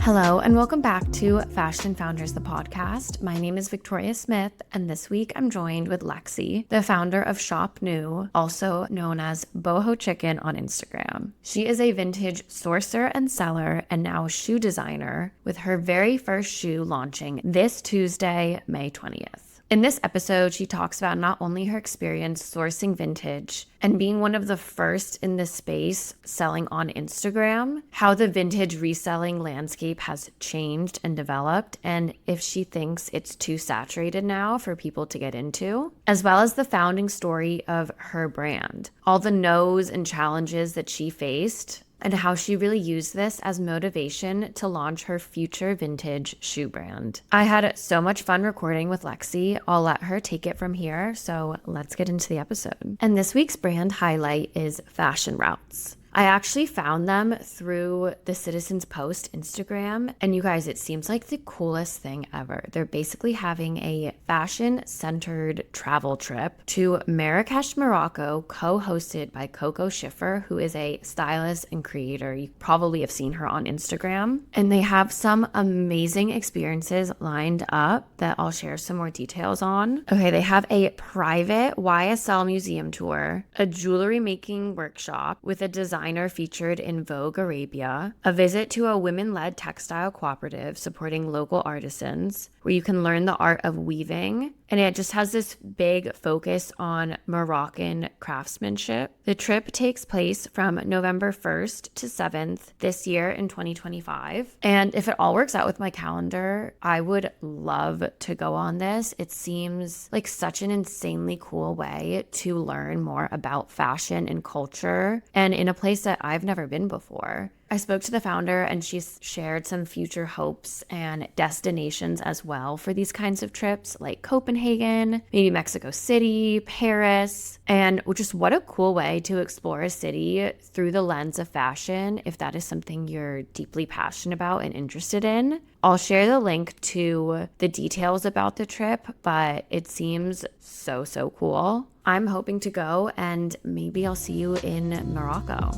Hello, and welcome back to Fashion Founders, the podcast. My name is Victoria Smith, and this week I'm joined with Lexi, the founder of Shop Nou, also known as Boho Chicken on Instagram. She is a vintage sourcer and seller and now shoe designer, with her very first shoe launching this Tuesday, May 20th. In this episode, she talks about not only her experience sourcing vintage and being one of the first in this space selling on Instagram, how the vintage reselling landscape has changed and developed, and if she thinks it's too saturated now for people to get into, as well as the founding story of her brand, all the no's and challenges that she faced, and how she really used this as motivation to launch her future vintage shoe brand. I had so much fun recording with Lexi. I'll let her take it from here, so let's get into the episode. And this week's brand highlight is Fashion Routes. I actually found them through the Citizens Post Instagram, and you guys, it seems like the coolest thing ever. They're basically having a fashion-centered travel trip to Marrakesh, Morocco, co-hosted by Coco Schiffer, who is a stylist and creator. You probably have seen her on Instagram. And they have some amazing experiences lined up that I'll share some more details on. Okay, they have a private YSL museum tour, a jewelry making workshop with a designer featured in Vogue Arabia, a visit to a women-led textile cooperative supporting local artisans, where you can learn the art of weaving, and it just has this big focus on Moroccan craftsmanship. The trip takes place from November 1st to 7th this year in 2025, and if it all works out with my calendar, I would love to go on this. It seems like such an insanely cool way to learn more about fashion and culture, and in a place that I've never been before. I spoke to the founder and she shared some future hopes and destinations as well for these kinds of trips, like Copenhagen, maybe Mexico City, Paris, and just what a cool way to explore a city through the lens of fashion if that is something you're deeply passionate about and interested in. I'll share the link to the details about the trip, but it seems so cool. I'm hoping to go, and maybe I'll see you in Morocco.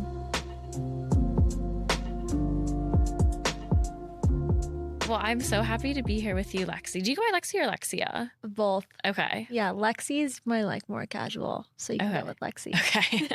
Well, I'm so happy to be here with you, Lexi. Do you go by Lexi or Lexia? Both. Okay. Yeah, Lexi is my more casual, so you can go with Lexi. Okay.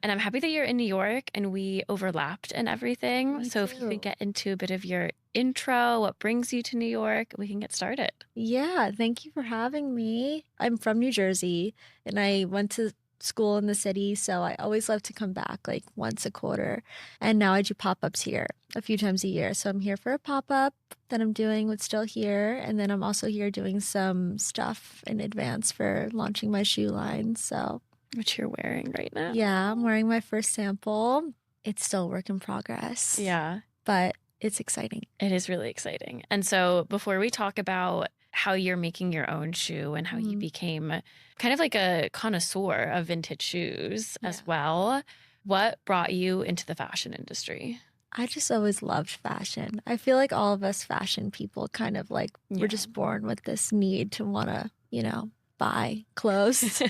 And I'm happy that you're in New York and we overlapped and everything. Me so too. If you could get into a bit of your intro, what brings you to New York, we can get started. Yeah, thank you for having me. I'm from New Jersey and I went to school in the city, so I always love to come back like once a quarter. And now I do pop-ups here a few times a year. So I'm here for a pop-up that I'm doing with Still Here, and then I'm also here doing some stuff in advance for launching my shoe line. So Which you're wearing right now. yeah, I'm wearing my first sample. It's still a work in progress. Yeah. But it's exciting. It is really exciting. And so before we talk about how you're making your own shoe and how you became kind of like a connoisseur of vintage shoes as well, what brought you into the fashion industry? I just always loved fashion. I feel like all of us fashion people kind of like we're just born with this need to want to, buy clothes.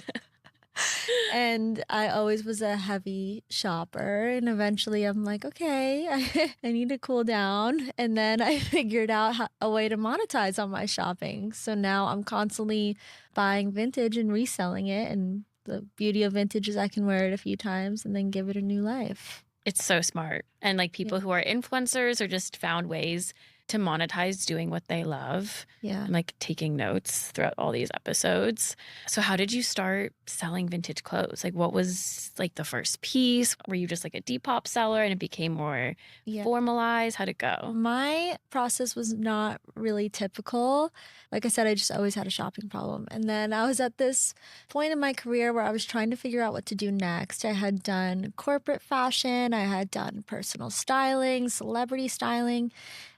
And I always was a heavy shopper, and eventually I'm like, okay, I need to cool down. And then I figured out a way to monetize on my shopping. So now I'm constantly buying vintage and reselling it. And the beauty of vintage is I can wear it a few times and then give it a new life. It's so smart. And like people who are influencers or just found ways to monetize doing what they love. Yeah. And like taking notes throughout all these episodes. So how did you start selling vintage clothes? Like what was like the first piece? Were you just like a Depop seller and it became more formalized? How'd it go? My process was not really typical. Like I said, I just always had a shopping problem. And then I was at this point in my career where I was trying to figure out what to do next. I had done corporate fashion, I had done personal styling, celebrity styling,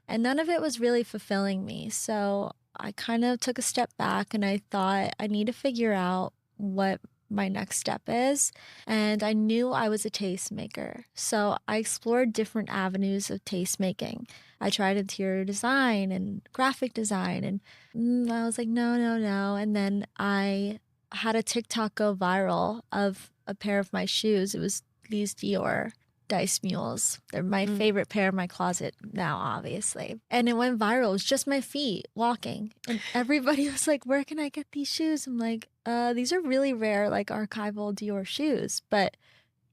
and none of it was really fulfilling me. So I kind of took a step back and I thought I need to figure out what my next step is. And I knew I was a tastemaker. So I explored different avenues of tastemaking. I tried interior design and graphic design, and I was like, no. And then I had a TikTok go viral of a pair of my shoes. It was these Dior Dice Mules. They're my favorite pair in my closet now, obviously. And it went viral. It was just my feet walking. And everybody was like, where can I get these shoes? I'm like, these are really rare, like archival Dior shoes. But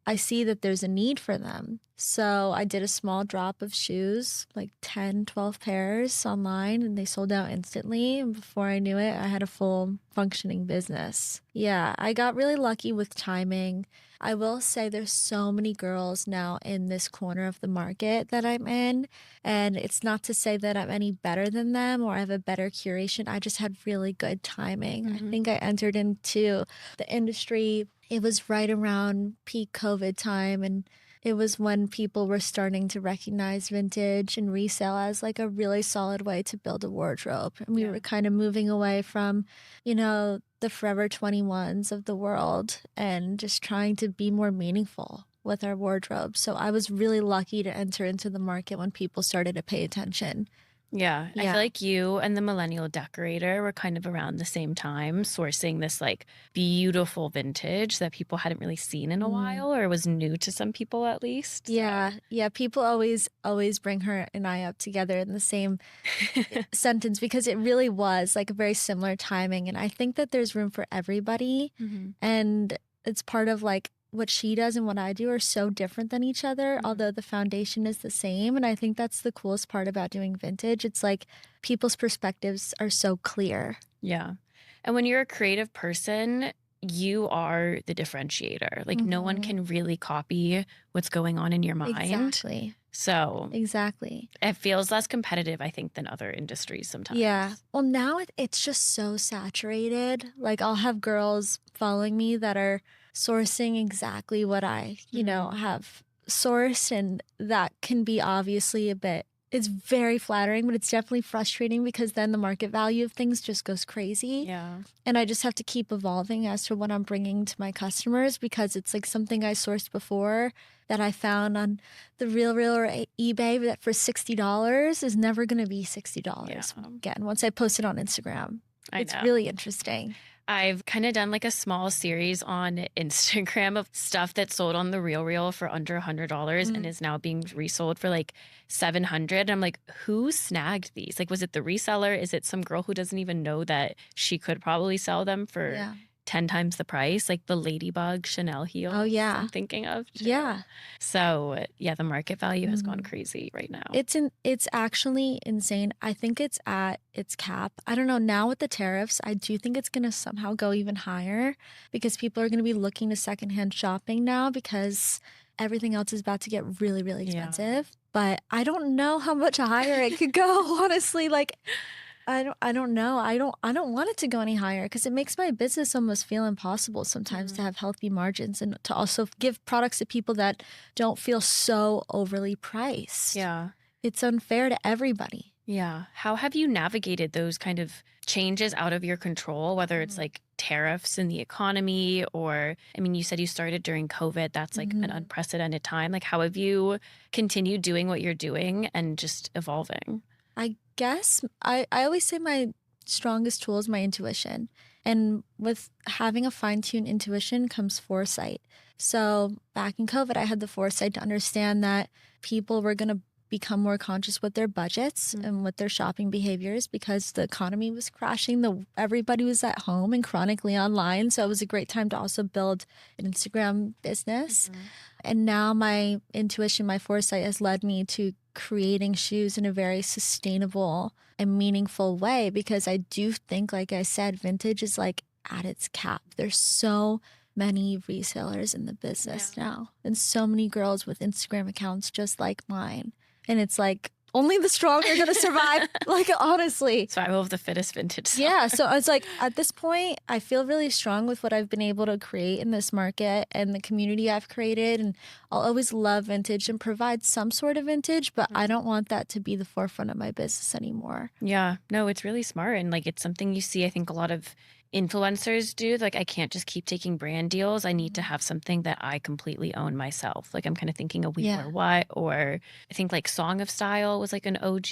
I see that there's a need for them. So I did a small drop of shoes, like 10, 12 pairs online, and they sold out instantly. And before I knew it, I had a full functioning business. Yeah, I got really lucky with timing. I will say there's so many girls now in this corner of the market that I'm in. And it's not to say that I'm any better than them or I have a better curation. I just had really good timing. I think I entered into the industry. It was right around peak COVID time, and it was when people were starting to recognize vintage and resale as like a really solid way to build a wardrobe. And we were kind of moving away from, the Forever 21s of the world and just trying to be more meaningful with our wardrobe. So I was really lucky to enter into the market when people started to pay attention. Yeah, I feel like you and the millennial decorator were kind of around the same time sourcing this like beautiful vintage that people hadn't really seen in a while or was new to some people at least. Yeah. People always bring her and I up together in the same sentence because it really was like a very similar timing. And I think that there's room for everybody. And it's part of like what she does and what I do are so different than each other, although the foundation is the same. And I think that's the coolest part about doing vintage. It's like people's perspectives are so clear. Yeah. And when you're a creative person, you are the differentiator. Like no one can really copy what's going on in your mind. Exactly. So exactly. It feels less competitive, I think, than other industries sometimes. Yeah. Well, now it's just so saturated. Like I'll have girls following me that are sourcing exactly what I, have sourced. And that can be obviously it's very flattering, but it's definitely frustrating because then the market value of things just goes crazy. Yeah. And I just have to keep evolving as to what I'm bringing to my customers because it's like something I sourced before that I found on the RealReal or eBay that for $60 is never going to be $60 again once I post it on Instagram. It's really interesting. I've kind of done like a small series on Instagram of stuff that sold on the RealReal for under $100 and is now being resold for like $700. I'm like, who snagged these? Like, was it the reseller? Is it some girl who doesn't even know that she could probably sell them for 10 times the price? Like the Ladybug Chanel heels. Oh, yeah. I'm thinking of. Too. Yeah. So, yeah, the market value has gone crazy right now. It's actually insane. I think it's at its cap. I don't know. Now with the tariffs, I do think it's going to somehow go even higher because people are going to be looking to secondhand shopping now because everything else is about to get really, really expensive. But I don't know how much higher it could go, honestly. Like, I don't know. I don't want it to go any higher because it makes my business almost feel impossible sometimes to have healthy margins and to also give products to people that don't feel so overly priced. Yeah. It's unfair to everybody. Yeah. How have you navigated those kind of changes out of your control, whether it's like tariffs in the economy or, I mean, you said you started during COVID. That's like an unprecedented time. Like, how have you continued doing what you're doing and just evolving? I guess I always say my strongest tool is my intuition. And with having a fine-tuned intuition comes foresight. So back in COVID, I had the foresight to understand that people were going to become more conscious with their budgets and with their shopping behaviors because the economy was crashing. Everybody was at home and chronically online. So it was a great time to also build an Instagram business. And now my intuition, my foresight has led me to creating shoes in a very sustainable and meaningful way because I do think, like I said, vintage is like at its cap. There's so many resellers in the business now and so many girls with Instagram accounts just like mine. And it's like only the strong are going to survive, like honestly. Survival of the fittest vintage. Yeah. So it's like at this point, I feel really strong with what I've been able to create in this market and the community I've created. And I'll always love vintage and provide some sort of vintage, but I don't want that to be the forefront of my business anymore. Yeah. No, it's really smart. And like it's something you see, I think a lot of influencers do. Like I can't just keep taking brand deals. I need to have something that I completely own myself. Like I'm kind of thinking a We Wear What, or I think like Song of Style was like an OG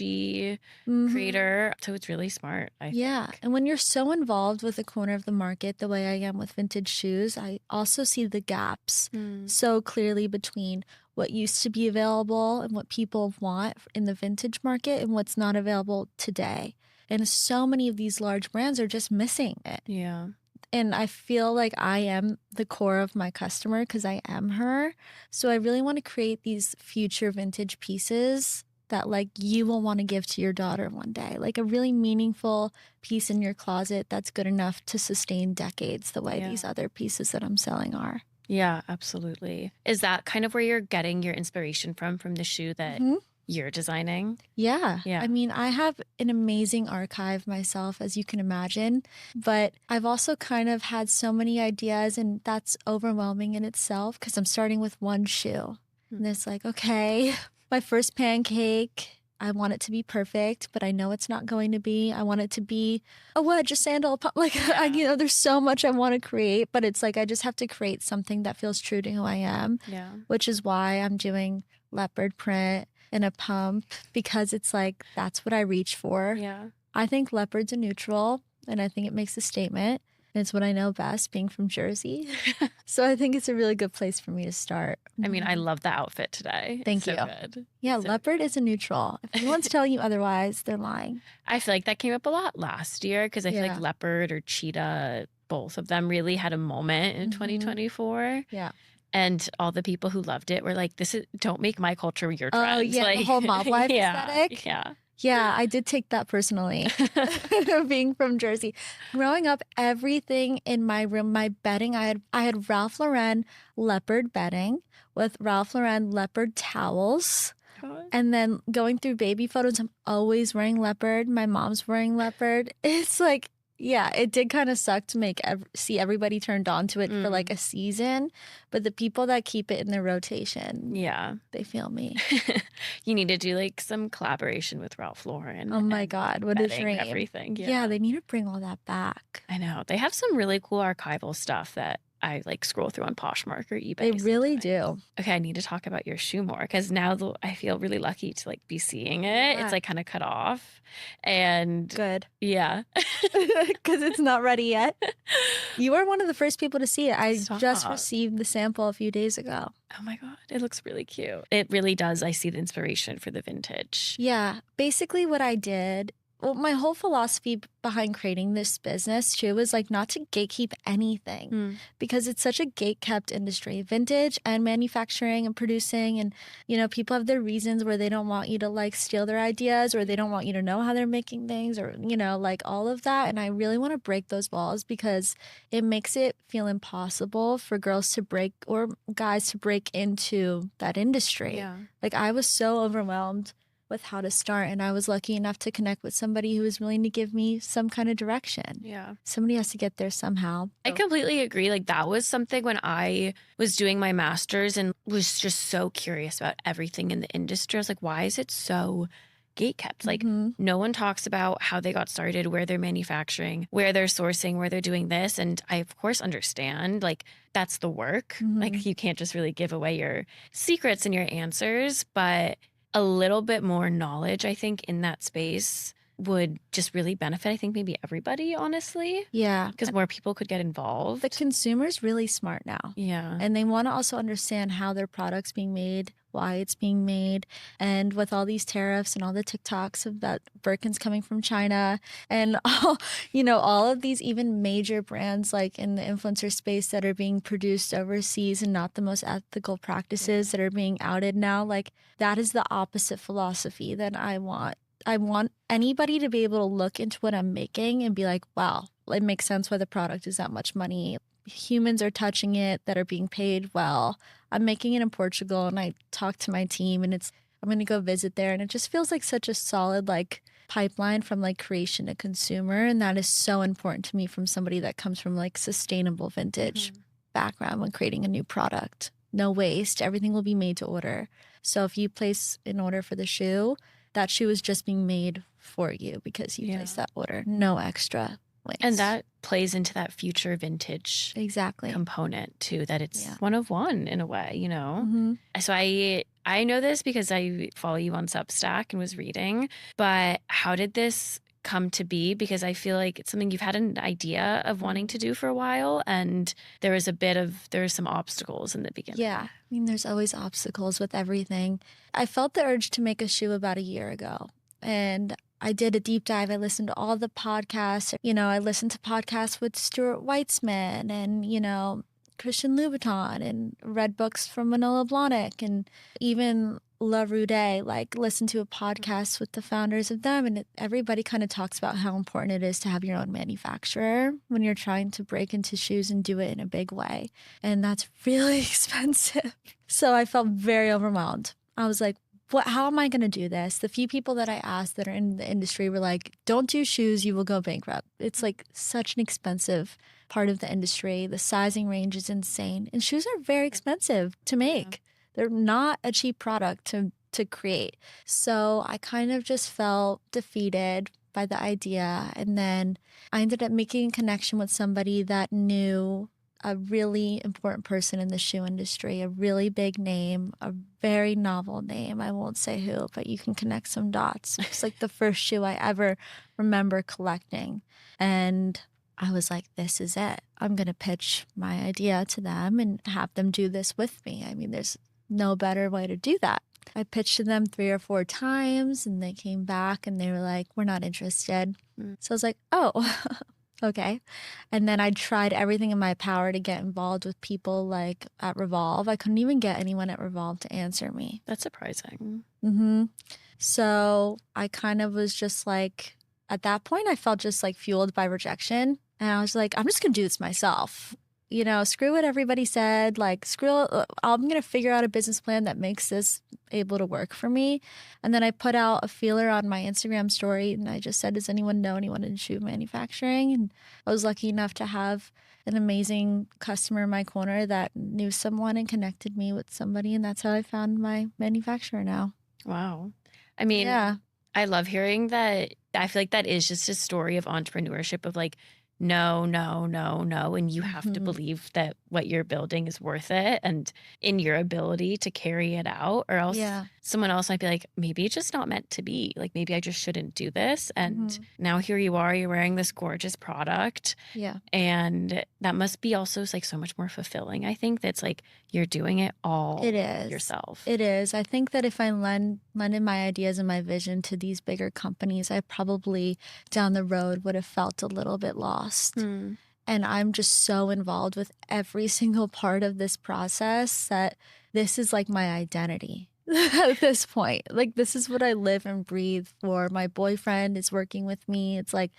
creator. So it's really smart, I think. And when you're so involved with a corner of the market the way I am with vintage shoes, I also see the gaps so clearly between what used to be available and what people want in the vintage market and what's not available today. And so many of these large brands are just missing it. Yeah. And I feel like I am the core of my customer because I am her. So I really want to create these future vintage pieces that like you will want to give to your daughter one day. Like a really meaningful piece in your closet that's good enough to sustain decades the way these other pieces that I'm selling are. Yeah, absolutely. Is that kind of where you're getting your inspiration from the shoe that you're designing? Yeah. Yeah. I mean, I have an amazing archive myself, as you can imagine, but I've also kind of had so many ideas, and that's overwhelming in itself because I'm starting with one shoe. And it's like, okay, my first pancake, I want it to be perfect, but I know it's not going to be. I want it to be a wedge, a sandal, like, there's so much I want to create, but it's like I just have to create something that feels true to who I am, which is why I'm doing leopard print and a pump, because it's like that's what I reach for. Yeah. I think leopard's a neutral, and I think it makes a statement. And it's what I know best, being from Jersey. So I think it's a really good place for me to start. I mean, I love the outfit today. Thank you. Good. Yeah, leopard is a neutral. If anyone's telling you otherwise, they're lying. I feel like that came up a lot last year because I feel like leopard or cheetah, both of them really had a moment in 2024. Yeah. And all the people who loved it were like, don't make my culture your trend. Oh, yeah, like, the whole mob life aesthetic. Yeah. Yeah, I did take that personally, being from Jersey. Growing up, everything in my room, my bedding, I had Ralph Lauren leopard bedding with Ralph Lauren leopard towels. And then going through baby photos, I'm always wearing leopard. My mom's wearing leopard. It's like, yeah, it did kind of suck to see everybody turned on to it for like a season. But the people that keep it in their rotation, they feel me. You need to do like some collaboration with Ralph Lauren. Oh my God, what a dream. Everything. Yeah, they need to bring all that back. I know. They have some really cool archival stuff that I like scroll through on Poshmark or eBay. They really do. Okay, I need to talk about your shoe more because now I feel really lucky to like be seeing it. It's like kind of cut off, and good. Yeah, because it's not ready yet. You were one of the first people to see it. I just received the sample a few days ago. Oh my God, it looks really cute. It really does. I see the inspiration for the vintage. Yeah, basically what I did. Well, my whole philosophy behind creating this business too was like not to gatekeep anything because it's such a gate-kept industry, vintage and manufacturing and producing, and people have their reasons where they don't want you to like steal their ideas, or they don't want you to know how they're making things, or like all of that. And I really want to break those walls because it makes it feel impossible for girls to break or guys to break into that industry. Yeah. Like I was so overwhelmed with how to start, and I was lucky enough to connect with somebody who was willing to give me some kind of direction. Yeah. Somebody has to get there somehow. I completely agree. Like that was something when I was doing my master's and was just so curious about everything in the industry. I was like, why is it so gatekept? Like no one talks about how they got started, where they're manufacturing, where they're sourcing, where they're doing this. And I of course understand like that's the work. Like you can't just really give away your secrets and your answers, but a little bit more knowledge, I think, in that space would just really benefit, I think, maybe everybody, honestly. Yeah. Because more people could get involved. The consumer's really smart now. Yeah. And they want to also understand how their product's being made, why it's being made. And with all these tariffs and all the TikToks of that Birkin's coming from China and all of these even major brands like in the influencer space that are being produced overseas and not the most ethical practices that are being outed now, like that is the opposite philosophy that I want. I want anybody to be able to look into what I'm making and be like, wow, it makes sense why the product is that much money. Humans are touching it that are being paid well. I'm making it in Portugal, and I talked to my team, and I'm going to go visit there. And it just feels like such a solid like pipeline from like creation to consumer. And that is so important to me from somebody that comes from like sustainable vintage background when creating a new product. No waste. Everything will be made to order. So if you place an order for the shoe, that shoe is just being made for you because you placed that order. No extra waste. And that plays into that future vintage component too, that it's one of one in a way, So I know this because I follow you on Substack and was reading, but how did this come to be? Because I feel like it's something you've had an idea of wanting to do for a while, and there are some obstacles in the beginning. Yeah. I mean, there's always obstacles with everything. I felt the urge to make a shoe about a year ago, and I did a deep dive. I listened to all the podcasts. I listened to podcasts with Stuart Weitzman and, Christian Louboutin, and read books from Manolo Blahnik, and even La Rude, like listened to a podcast with the founders of them. And everybody kind of talks about how important it is to have your own manufacturer when you're trying to break into shoes and do it in a big way. And that's really expensive. So I felt very overwhelmed. I was like, how am I going to do this? The few people that I asked that are in the industry were like, don't do shoes, you will go bankrupt. It's like such an expensive part of the industry. The sizing range is insane. And shoes are very expensive to make. Yeah. They're not a cheap product to create. So I kind of just felt defeated by the idea. And then I ended up making a connection with somebody that knew a really important person in the shoe industry, a really big name, a very novel name. I won't say who, but you can connect some dots. It's like the first shoe I ever remember collecting. And I was like, this is it. I'm going to pitch my idea to them and have them do this with me. I mean, there's no better way to do that. I pitched to them 3 or 4 times and they came back and they were like, we're not interested. So I was like, oh, okay. And then I tried everything in my power to get involved with people like at Revolve. I couldn't even get anyone at Revolve to answer me. That's surprising. So I kind of was just like, at that point, I felt just like fueled by rejection. And I was like, I'm just going to do this myself. Screw what everybody said. Like, I'm going to figure out a business plan that makes this able to work for me. And then I put out a feeler on my Instagram story and I just said, does anyone know anyone in shoe manufacturing? And I was lucky enough to have an amazing customer in my corner that knew someone and connected me with somebody. And that's how I found my manufacturer now. Wow. I mean, yeah. I love hearing that. I feel like that is just a story of entrepreneurship of like, no. And you have to believe that what you're building is worth it and in your ability to carry it out, or else someone else might be like, maybe it's just not meant to be. Like, maybe I just shouldn't do this. And now here you are, you're wearing this gorgeous product. Yeah. And that must be also like so much more fulfilling. I think that's like you're doing it all yourself. It is. I think that if I lended my ideas and my vision to these bigger companies, I probably down the road would have felt a little bit lost. And I'm just so involved with every single part of this process that this is like my identity at this point. Like, this is what I live and breathe for. My boyfriend is working with me. It's like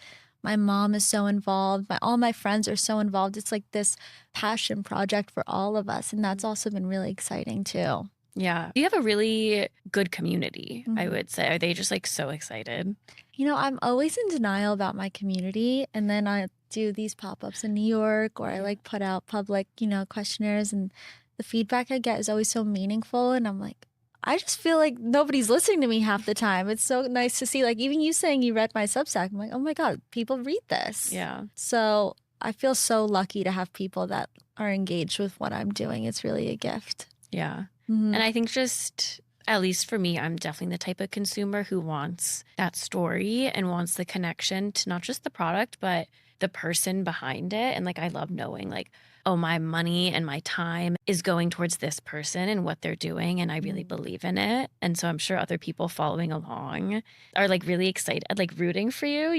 my mom is so involved. All my friends are so involved. It's like this passion project for all of us. And that's also been really exciting too. Yeah. You have a really good community, I would say. Are they just like so excited? I'm always in denial about my community. And then I do these pop-ups in New York, or I like put out public, questionnaires, and the feedback I get is always so meaningful. And I'm like, I just feel like nobody's listening to me half the time. It's so nice to see, like, even you saying you read my Substack. I'm like, oh my God, people read this. Yeah. So I feel so lucky to have people that are engaged with what I'm doing. It's really a gift. Yeah. And I think just, at least for me, I'm definitely the type of consumer who wants that story and wants the connection to not just the product, but the person behind it. And like, I love knowing like, oh, my money and my time is going towards this person and what they're doing. And I really believe in it. And so I'm sure other people following along are like really excited, like rooting for you,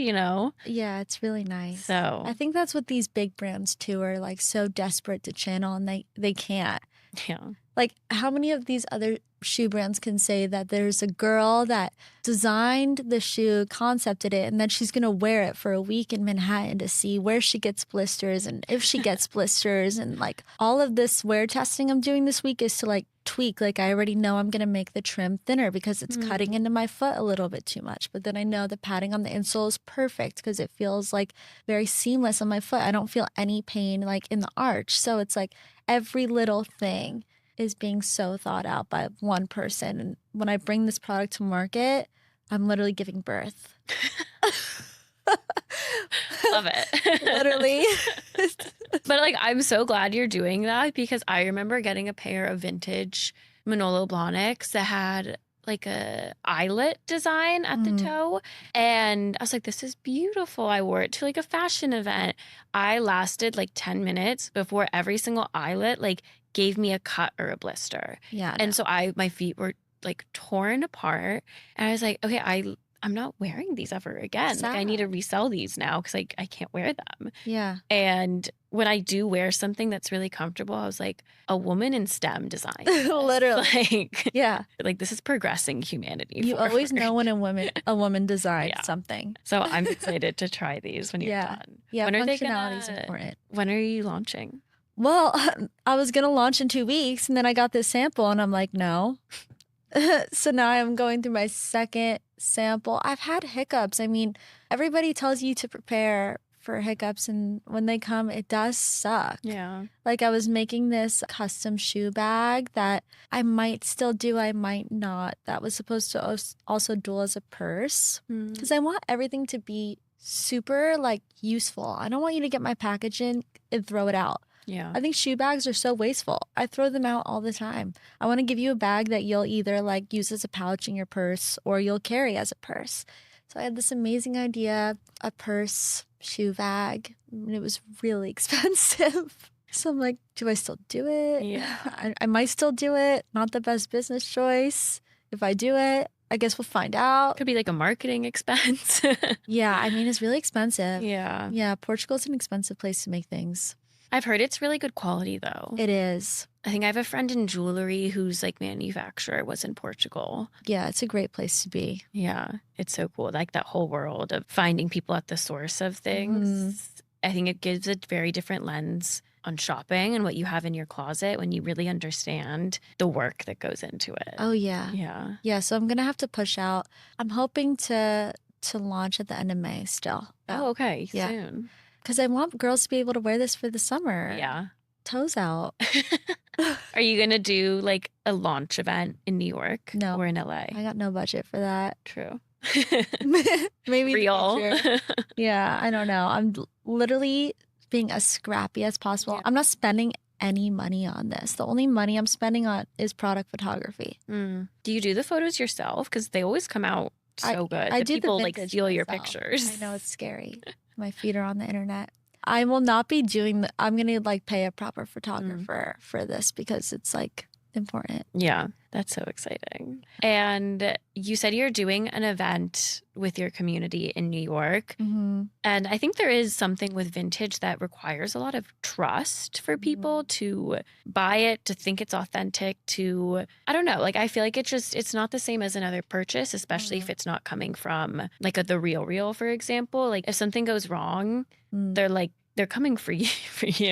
Yeah, it's really nice. So I think that's what these big brands too are like so desperate to channel, and they can't. Yeah. Like, how many of these other shoe brands can say that there's a girl that designed the shoe, concepted it, and then she's going to wear it for a week in Manhattan to see where she gets blisters and if she gets blisters. And like all of this wear testing I'm doing this week is to like tweak. Like, I already know I'm going to make the trim thinner because it's cutting into my foot a little bit too much. But then I know the padding on the insole is perfect because it feels like very seamless on my foot. I don't feel any pain like in the arch. So it's like every little thing is being so thought out by one person. And when I bring this product to market, I'm literally giving birth. Love it. Literally. But like, I'm so glad you're doing that, because I remember getting a pair of vintage Manolo Blahniks that had like a eyelet design at the toe. And I was like, this is beautiful. I wore it to like a fashion event. I lasted like 10 minutes before every single eyelet like gave me a cut or a blister. Yeah. And so my feet were like torn apart. And I was like, okay, I'm not wearing these ever again. Like I need to resell these now because I can't wear them. Yeah. And when I do wear something that's really comfortable, I was like, a woman in STEM design. Literally. Like this is progressing humanity. You forward. always know when a woman designed something. So I'm excited to try these when you're done. Yeah, when are functionality is important. When are you launching? Well, I was going to launch in 2 weeks and then I got this sample and I'm like, no. So now I'm going through my second sample. I've had hiccups. I mean, everybody tells you to prepare for hiccups, and when they come, it does suck. Yeah. Like I was making this custom shoe bag that I might still do, I might not. That was supposed to also dual as a purse because I want everything to be super like useful. I don't want you to get my package in and throw it out. Yeah. I think shoe bags are so wasteful. I throw them out all the time. I want to give you a bag that you'll either like use as a pouch in your purse or you'll carry as a purse. So I had this amazing idea, a purse, shoe bag, and it was really expensive. So I'm like, do I still do it? Yeah. I might still do it. Not the best business choice. If I do it, I guess we'll find out. Could be like a marketing expense. Yeah, I mean, it's really expensive. Yeah. Yeah, Portugal's an expensive place to make things. I've heard it's really good quality though. It is. I think I have a friend in jewelry whose like manufacturer was in Portugal. Yeah, it's a great place to be. Yeah, it's so cool. Like that whole world of finding people at the source of things. I think it gives a very different lens on shopping and what you have in your closet when you really understand the work that goes into it. Oh, yeah. Yeah. Yeah, so I'm going to have to push out. I'm hoping to launch at the end of May still. Oh, okay. Yeah. Soon. Because I want girls to be able to wear this for the summer. Yeah. Toes out. Are you going to do like a launch event in New York? No. Or in LA? I got no budget for that. True. Maybe real. Yeah, I don't know. I'm literally being as scrappy as possible. Yeah. I'm not spending any money on this. The only money I'm spending on is product photography. Do you do the photos yourself? Because they always come out so good. I do people the like vintage steal your myself. pictures. I know, it's scary. My feet are on the internet. I will not be doing I'm going to like pay a proper photographer for this because it's like important. Yeah, that's so exciting. And you said you're doing an event with your community in New York. And I think there is something with vintage that requires a lot of trust for people to buy it, to think it's authentic, to, I don't know, like I feel like it's not the same as another purchase, especially if it's not coming from like the real, for example. Like if something goes wrong, they're coming for you.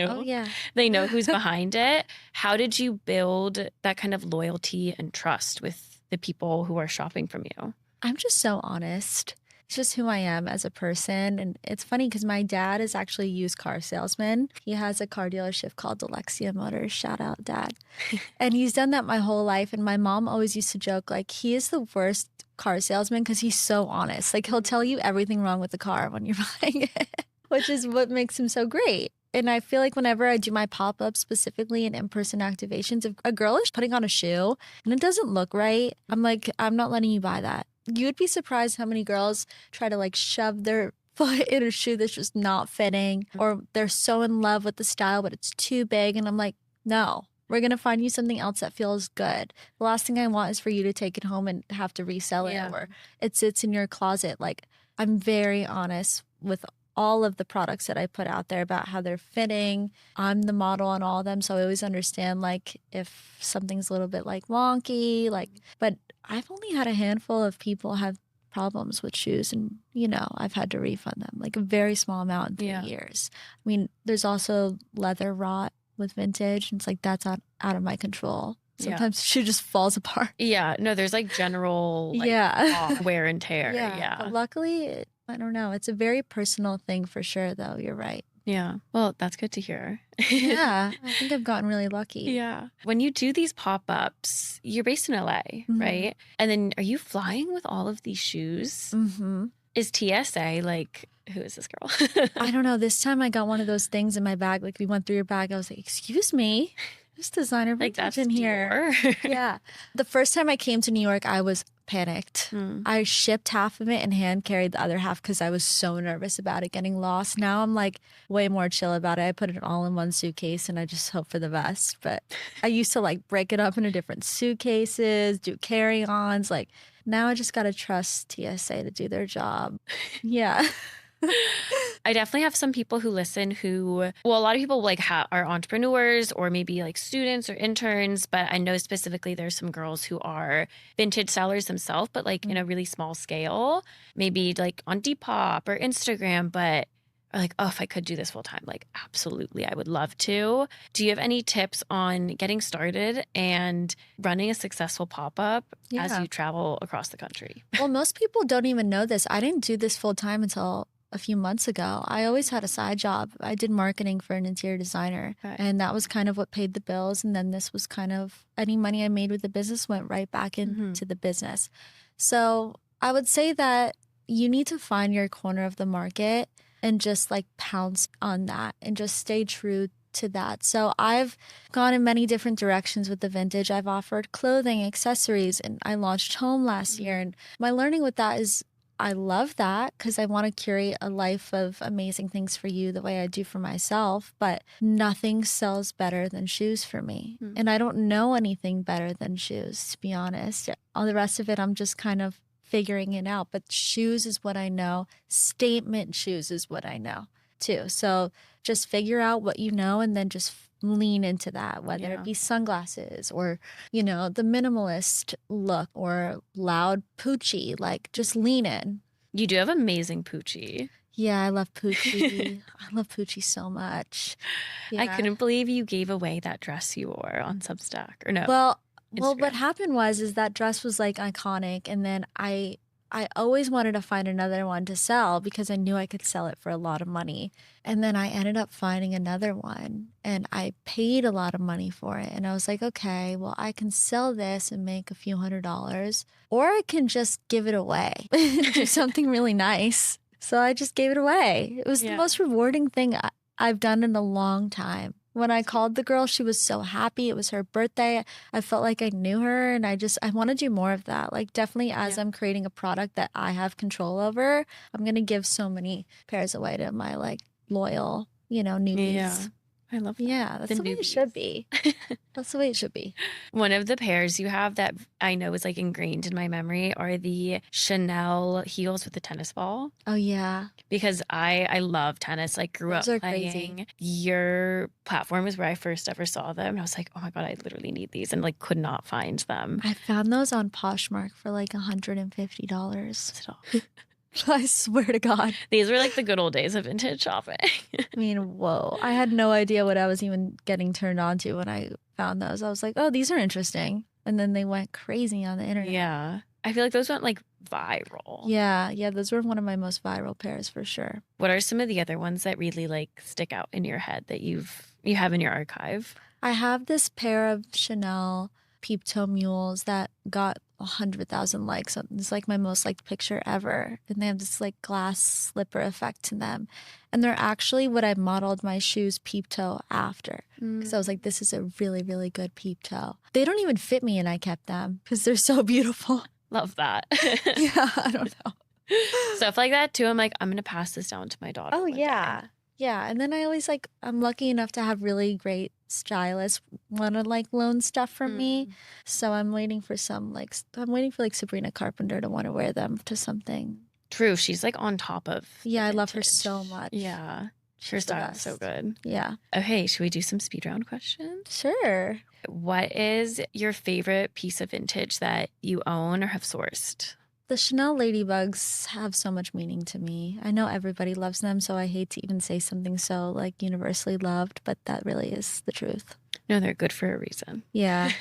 Oh, yeah. They know who's behind it. How did you build that kind of loyalty and trust with the people who are shopping from you? I'm just so honest. It's just who I am as a person. And it's funny because my dad is actually a used car salesman. He has a car dealership called Lexi Motors. Shout out, Dad. And he's done that my whole life. And my mom always used to joke, like, he is the worst car salesman because he's so honest. Like, he'll tell you everything wrong with the car when you're buying it, which is what makes him so great. And I feel like whenever I do my pop-ups, specifically in in-person activations, if a girl is putting on a shoe and it doesn't look right, I'm like, I'm not letting you buy that. You would be surprised how many girls try to like shove their foot in a shoe that's just not fitting, or they're so in love with the style, but it's too big. And I'm like, no, we're going to find you something else that feels good. The last thing I want is for you to take it home and have to resell it, or it sits in your closet. Like, I'm very honest with all of the products that I put out there about how they're fitting. I'm the model on all of them. So I always understand like if something's a little bit like wonky, like, but I've only had a handful of people have problems with shoes and, you know, I've had to refund them like a very small amount in 3 years. I mean, there's also leather rot with vintage and it's like, that's out of my control. Sometimes the shoe just falls apart. Yeah. No, there's like general wear and tear. Yeah. But luckily, I don't know. It's a very personal thing for sure, though. You're right. Yeah. Well, that's good to hear. Yeah. I think I've gotten really lucky. Yeah. When you do these pop-ups, you're based in LA, right? And then are you flying with all of these shoes? Is TSA like, who is this girl? I don't know. This time I got one of those things in my bag. Like we went through your bag. I was like, excuse me. Just designer Like, vintage that's in here. Dior. Yeah. The first time I came to New York, I was panicked. I shipped half of it and hand carried the other half because I was so nervous about it getting lost. Now I'm like way more chill about it. I put it all in one suitcase and I just hope for the best. But I used to like break it up into different suitcases, do carry-ons. Like now I just got to trust TSA to do their job. Yeah. I definitely have some people who listen who, well, a lot of people like are entrepreneurs or maybe like students or interns, but I know specifically there's some girls who are vintage sellers themselves, but like in a really small scale, maybe like on Depop or Instagram, but are like, oh, if I could do this full time, like absolutely, I would love to. Do you have any tips on getting started and running a successful pop-up as you travel across the country? Well, most people don't even know this. I didn't do this full time until a few months ago. I always had a side job. I did marketing for an interior designer, and that was kind of what paid the bills. And then this was kind of any money I made with the business went right back into the business. So I would say that you need to find your corner of the market and just like pounce on that and just stay true to that. So I've gone in many different directions with the vintage. I've offered clothing, accessories, and I launched home last year. And my learning with that is I love that because I want to curate a life of amazing things for you the way I do for myself. But nothing sells better than shoes for me. And I don't know anything better than shoes, to be honest. All the rest of it, I'm just kind of figuring it out. But shoes is what I know. Statement shoes is what I know too. So just figure out what you know and then just lean into that, whether it be sunglasses or, you know, the minimalist look or loud Poochie, like just lean in. You do have amazing Poochie. Yeah, I love Poochie. I love Poochie so much. Yeah. I couldn't believe you gave away that dress you wore on Substack, or no? Well, Instagram. what happened was that dress was like iconic, and then I always wanted to find another one to sell because I knew I could sell it for a lot of money. And then I ended up finding another one and I paid a lot of money for it. And I was like, okay, well, I can sell this and make a few $100s, or I can just give it away and do something really nice. So I just gave it away. It was the most rewarding thing I've done in a long time. When I called the girl, she was so happy. It was her birthday. I felt like I knew her, and I want to do more of that. Like definitely as I'm creating a product that I have control over, I'm going to give so many pairs away to my like loyal, you know, newbies. Yeah. I love that. Yeah, that's the way it should be. That's the way it should be. One of the pairs you have that I know is like ingrained in my memory are the Chanel heels with the tennis ball. Oh, yeah. Because I love tennis. Like grew Those up are playing. crazy. Your platform is where I first ever saw them. And I was like, oh my God, I literally need these, and like could not find them. I found those on Poshmark for like $150. I swear to God. These were like the good old days of vintage shopping. I mean, whoa. I had no idea what I was even getting turned on to when I found those. I was like, oh, these are interesting. And then they went crazy on the internet. Yeah. I feel like those went like viral. Yeah. Yeah. Those were one of my most viral pairs for sure. What are some of the other ones that really like stick out in your head that you have in your archive? I have this pair of Chanel peep toe mules that got 100,000 likes. It's like my most liked picture ever. And they have this like glass slipper effect to them. And they're actually what I modeled my shoes peep toe after. Because I was like, this is a really, really good peep toe. They don't even fit me and I kept them because they're so beautiful. Love that. Yeah, I don't know. Stuff like that too. I'm like, I'm going to pass this down to my daughter. Oh, yeah. Day. Yeah. And then I always like, I'm lucky enough to have really great stylists want to like loan stuff from me. So I'm waiting for like Sabrina Carpenter to want to wear them to something. True. She's like on top of. Yeah, I love her so much. Yeah. Her style is so good. Yeah. Okay. Should we do some speed round questions? Sure. What is your favorite piece of vintage that you own or have sourced? The Chanel ladybugs have so much meaning to me. I know everybody loves them, so I hate to even say something so like universally loved, but that really is the truth. No, they're good for a reason. Yeah.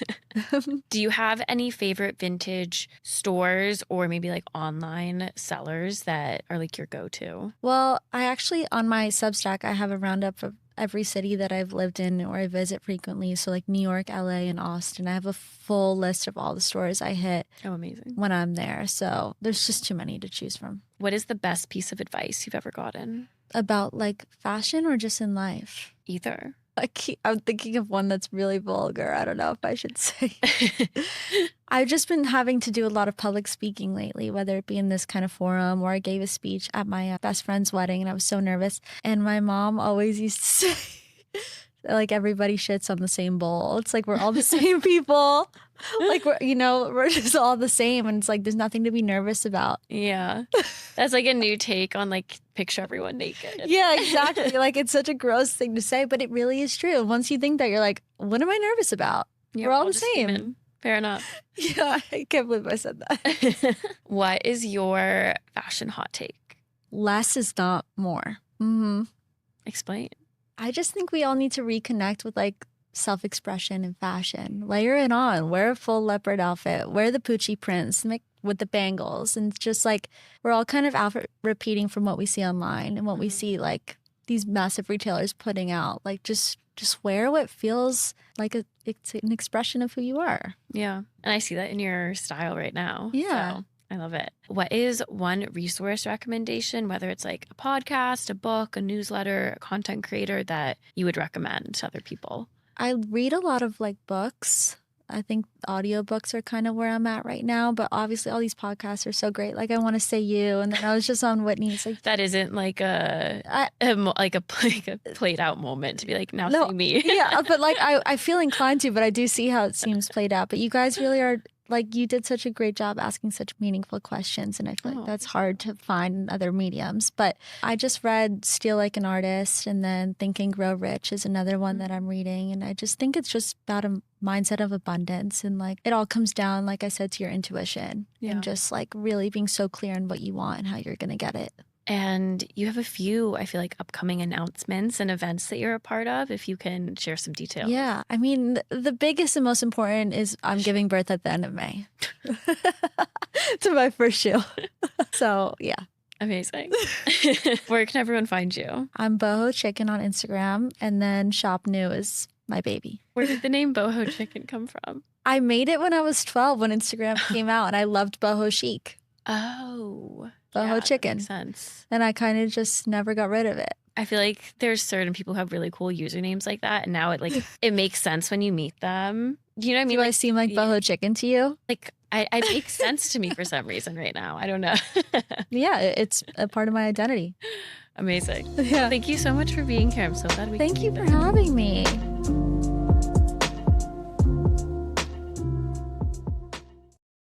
Do you have any favorite vintage stores or maybe like online sellers that are like your go-to? Well, I actually, on my Substack, I have a roundup of every city that I've lived in or I visit frequently. So like New York, LA, and Austin. I have a full list of all the stores I hit. Oh, amazing. When I'm there. So there's just too many to choose from. What is the best piece of advice you've ever gotten? About like fashion or just in life? Either. I'm thinking of one that's really vulgar. I don't know if I should say. I've just been having to do a lot of public speaking lately, whether it be in this kind of forum or I gave a speech at my best friend's wedding and I was so nervous. And my mom always used to say, like, everybody shits on the same bowl. It's like we're all the same people. Like, we're just all the same. And it's like there's nothing to be nervous about. Yeah. That's like a new take on like picture everyone naked. Yeah, exactly. Like, it's such a gross thing to say, but it really is true. Once you think that, you're like, what am I nervous about? Yeah, we're all the just same. human. Fair enough. Yeah, I can't believe I said that. What is your fashion hot take? Less is not more. Explain. I just think we all need to reconnect with like self-expression and fashion. Layer it on. Wear a full leopard outfit. Wear the Poochie prints with the bangles. And just like we're all kind of outfit repeating from what we see online and what we see like these massive retailers putting out. Like just wear what feels like it's an expression of who you are. Yeah. And I see that in your style right now. Yeah. So I love it. What is one resource recommendation, whether it's like a podcast, a book, a newsletter, a content creator that you would recommend to other people? I read a lot of like books. I think audiobooks are kind of where I'm at right now, but obviously all these podcasts are so great. Like I Want to Say You, and then I was just on Whitney's. Like that isn't like a played out moment to be like, now no, say me. Yeah, but like I feel inclined to, but I do see how it seems played out. But you guys really are like, you did such a great job asking such meaningful questions, and I feel like that's hard to find in other mediums. But I just read Steal Like an Artist, and then Think and Grow Rich is another one that I'm reading, and I just think it's just about a mindset of abundance, and like it all comes down, like I said, to your intuition and just like really being so clear on what you want and how you're gonna get it. And you have a few, I feel like, upcoming announcements and events that you're a part of, if you can share some details. Yeah. I mean, the biggest and most important is I'm giving birth at the end of May to my first shoe. So, yeah. Amazing. Where can everyone find you? I'm Boho Chicken on Instagram, and then Shop New is my baby. Where did the name Boho Chicken come from? I made it when I was 12 when Instagram came out, and I loved Boho Chic. Oh. Boho Chicken. Makes sense. And I kind of just never got rid of it. I feel like there's certain people who have really cool usernames like that, and now it makes sense when you meet them. You know what I mean? Do I seem like Boho Chicken to you? Like I make sense to me for some reason right now. I don't know. Yeah, it's a part of my identity. Amazing. Yeah. Thank you so much for being here. I'm so glad we Thank you for having me.